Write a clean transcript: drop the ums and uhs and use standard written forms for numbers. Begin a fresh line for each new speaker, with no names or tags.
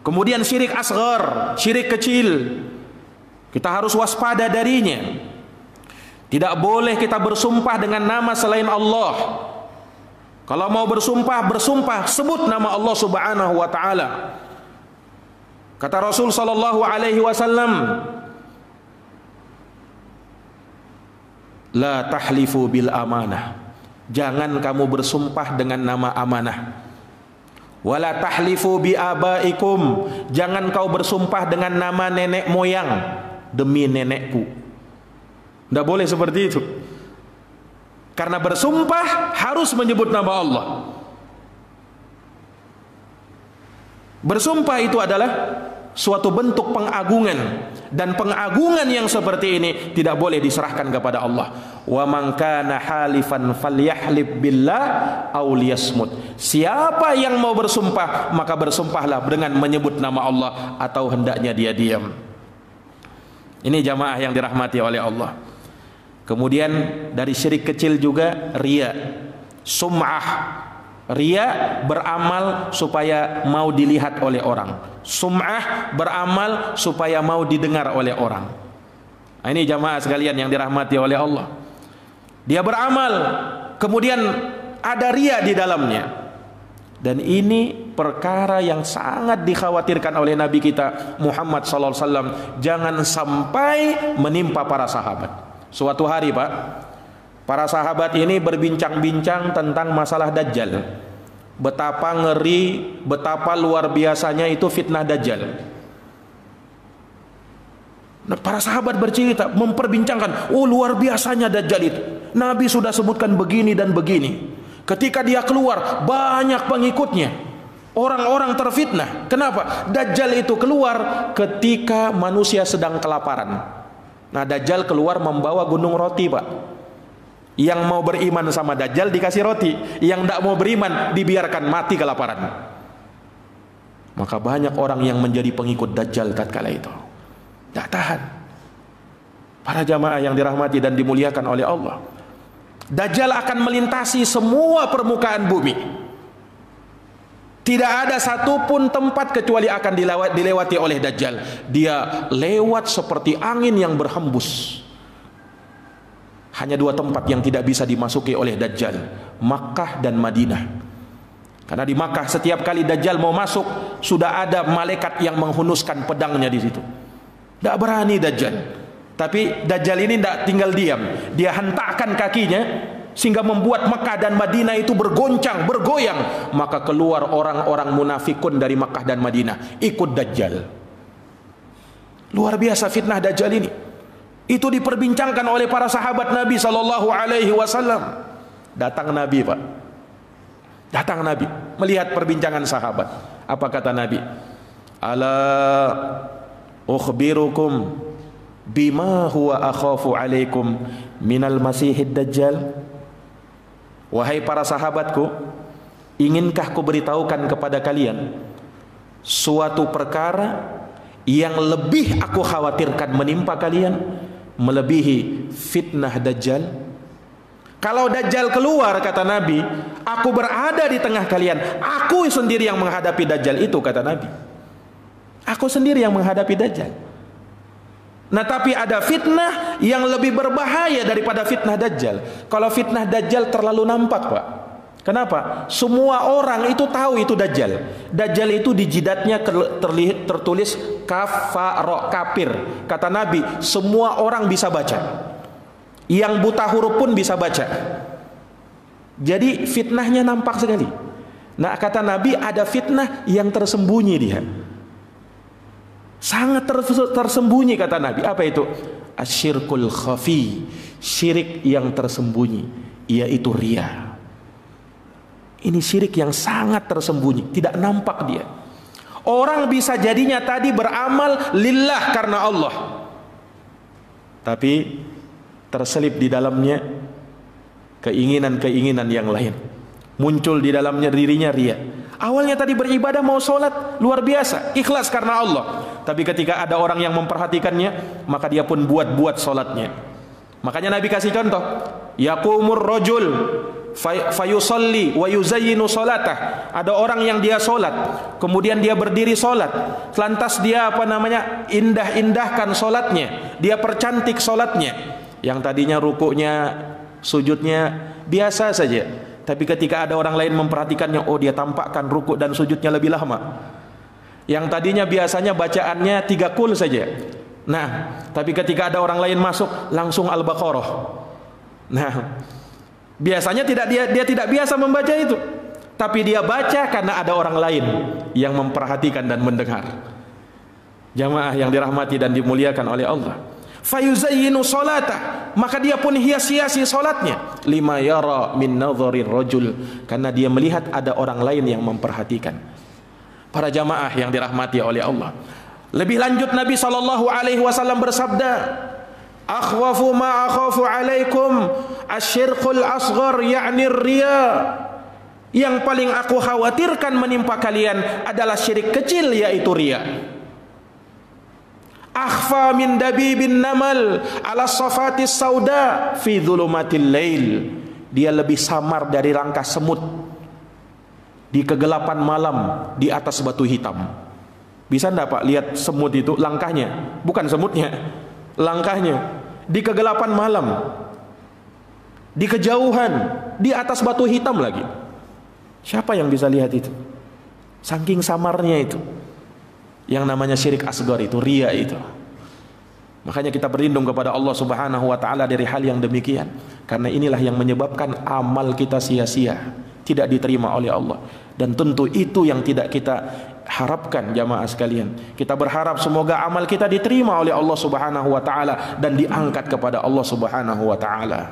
Kemudian syirik asghar, syirik kecil. Kita harus waspada darinya. Tidak boleh kita bersumpah dengan nama selain Allah. Kalau mau bersumpah, bersumpah sebut nama Allah Subhanahu wa taala. Kata Rasul sallallahu alaihi wasallam, la tahlifu bil amanah. Jangan kamu bersumpah dengan nama amanah. Wala tahlifu bi abaikum. Jangan kau bersumpah dengan nama nenek moyang, demi nenekku. Tidak boleh seperti itu. Karena bersumpah harus menyebut nama Allah. Bersumpah itu adalah suatu bentuk pengagungan, dan pengagungan yang seperti ini tidak boleh diserahkan kepada Allah. Wa man kana halifan falyahlib billah aw liyasmut. Siapa yang mau bersumpah, maka bersumpahlah dengan menyebut nama Allah atau hendaknya dia diam. Ini jamaah yang dirahmati oleh Allah. Kemudian dari syirik kecil juga riya, sum'ah. Riya beramal supaya mau dilihat oleh orang. Sum'ah beramal supaya mau didengar oleh orang. Nah, ini jamaah sekalian yang dirahmati oleh Allah. Dia beramal, kemudian ada riya di dalamnya. Dan ini perkara yang sangat dikhawatirkan oleh Nabi kita Muhammad SAW. Jangan sampai menimpa para sahabat. Suatu hari Pak, para sahabat ini berbincang-bincang tentang masalah Dajjal. Betapa ngeri, betapa luar biasanya itu fitnah Dajjal. Nah, para sahabat bercerita, memperbincangkan, oh luar biasanya Dajjal itu. Nabi sudah sebutkan begini dan begini. Ketika dia keluar, banyak pengikutnya. Orang-orang terfitnah. Kenapa? Dajjal itu keluar ketika manusia sedang kelaparan. Nah, Dajjal keluar membawa gunung roti Pak. Yang mau beriman sama Dajjal dikasih roti, yang tidak mau beriman dibiarkan mati kelaparan. Maka banyak orang yang menjadi pengikut Dajjal tatkala itu. Tidak tahan. Para jamaah yang dirahmati dan dimuliakan oleh Allah, Dajjal akan melintasi semua permukaan bumi. Tidak ada satupun tempat kecuali akan dilewati oleh Dajjal. Dia lewat seperti angin yang berhembus. Hanya dua tempat yang tidak bisa dimasuki oleh Dajjal, Makkah dan Madinah. Karena di Makkah setiap kali Dajjal mau masuk, sudah ada malaikat yang menghunuskan pedangnya di situ. Tidak berani Dajjal. Tapi Dajjal ini tidak tinggal diam. Dia hentakkan kakinya sehingga membuat Makkah dan Madinah itu bergoncang, bergoyang. Maka keluar orang-orang munafikun dari Makkah dan Madinah, ikut Dajjal. Luar biasa fitnah Dajjal ini. Itu diperbincangkan oleh para sahabat Nabi sallallahu alaihi wasallam. Datang Nabi, Pak. Datang Nabi melihat perbincangan sahabat. Apa kata Nabi? Ala ukhbirukum bima huwa akhafu alaikum minal masihid dajjal. Wahai para sahabatku, inginkah ku beritahukan kepada kalian suatu perkara yang lebih aku khawatirkan menimpa kalian melebihi fitnah Dajjal? Kalau Dajjal keluar, kata Nabi, aku berada di tengah kalian. Aku sendiri yang menghadapi Dajjal itu, kata Nabi. Aku sendiri yang menghadapi Dajjal. Nah, tapi ada fitnah yang lebih berbahaya daripada fitnah Dajjal. Kalau fitnah Dajjal terlalu nampak, Pak. Kenapa? Semua orang itu tahu itu Dajjal. Dajjal itu di jidatnya tertulis kafaro, kafir. Kata Nabi, semua orang bisa baca. Yang buta huruf pun bisa baca. Jadi fitnahnya nampak sekali. Nah, kata Nabi, ada fitnah yang tersembunyi dia. Sangat tersembunyi, kata Nabi. Apa itu? Asyirkul khafi, syirik yang tersembunyi, yaitu riya. Ini syirik yang sangat tersembunyi, tidak nampak dia. Orang bisa jadinya tadi beramal lillah karena Allah, tapi terselip di dalamnya keinginan-keinginan yang lain. Muncul di dalamnya dirinya riya. Awalnya tadi beribadah mau sholat luar biasa, ikhlas karena Allah. Tapi ketika ada orang yang memperhatikannya, maka dia pun buat-buat sholatnya. Makanya Nabi kasih contoh, yaqumur rajul fayusalli wa yuzayyinu salatah. Ada orang yang dia solat, kemudian dia berdiri solat, lantas dia indah-indahkan solatnya, dia percantik solatnya. Yang tadinya rukuknya, sujudnya biasa saja, tapi ketika ada orang lain memperhatikannya, oh dia tampakkan rukuk dan sujudnya lebih lama. Yang tadinya biasanya bacaannya 3 kul saja, nah tapi ketika ada orang lain masuk langsung Al-Baqarah. Nah biasanya dia tidak biasa membaca itu, tapi dia baca karena ada orang lain yang memperhatikan dan mendengar. Jamaah yang dirahmati dan dimuliakan oleh Allah. Fayuzayyinu salata, maka dia pun hias-hiasi salatnya. Lima yara min nadharir rajul, karena dia melihat ada orang lain yang memperhatikan. Para jamaah yang dirahmati oleh Allah. Lebih lanjut Nabi SAW bersabda, akhwafu ma akhafu alaikum asyirqul asghar, yakni riya. Yang paling aku khawatirkan menimpa kalian adalah syirik kecil, yaitu riya. Akhfa min dabibin namal ala safatis sauda fi dhulumatil lail. Dia lebih samar dari rangka semut di kegelapan malam di atas batu hitam. Bisa enggak Pak lihat semut itu langkahnya, bukan semutnya, langkahnya di kegelapan malam, di kejauhan, di atas batu hitam lagi. Siapa yang bisa lihat itu? Saking samarnya itu. Yang namanya syirik asgar itu, riya itu. Makanya kita berlindung kepada Allah Subhanahu wa taala dari hal yang demikian, karena inilah yang menyebabkan amal kita sia-sia, tidak diterima oleh Allah. Dan tentu itu yang tidak kita harapkan jamaah sekalian. Kita berharap semoga amal kita diterima oleh Allah Subhanahu wa taala dan diangkat kepada Allah Subhanahu wa taala.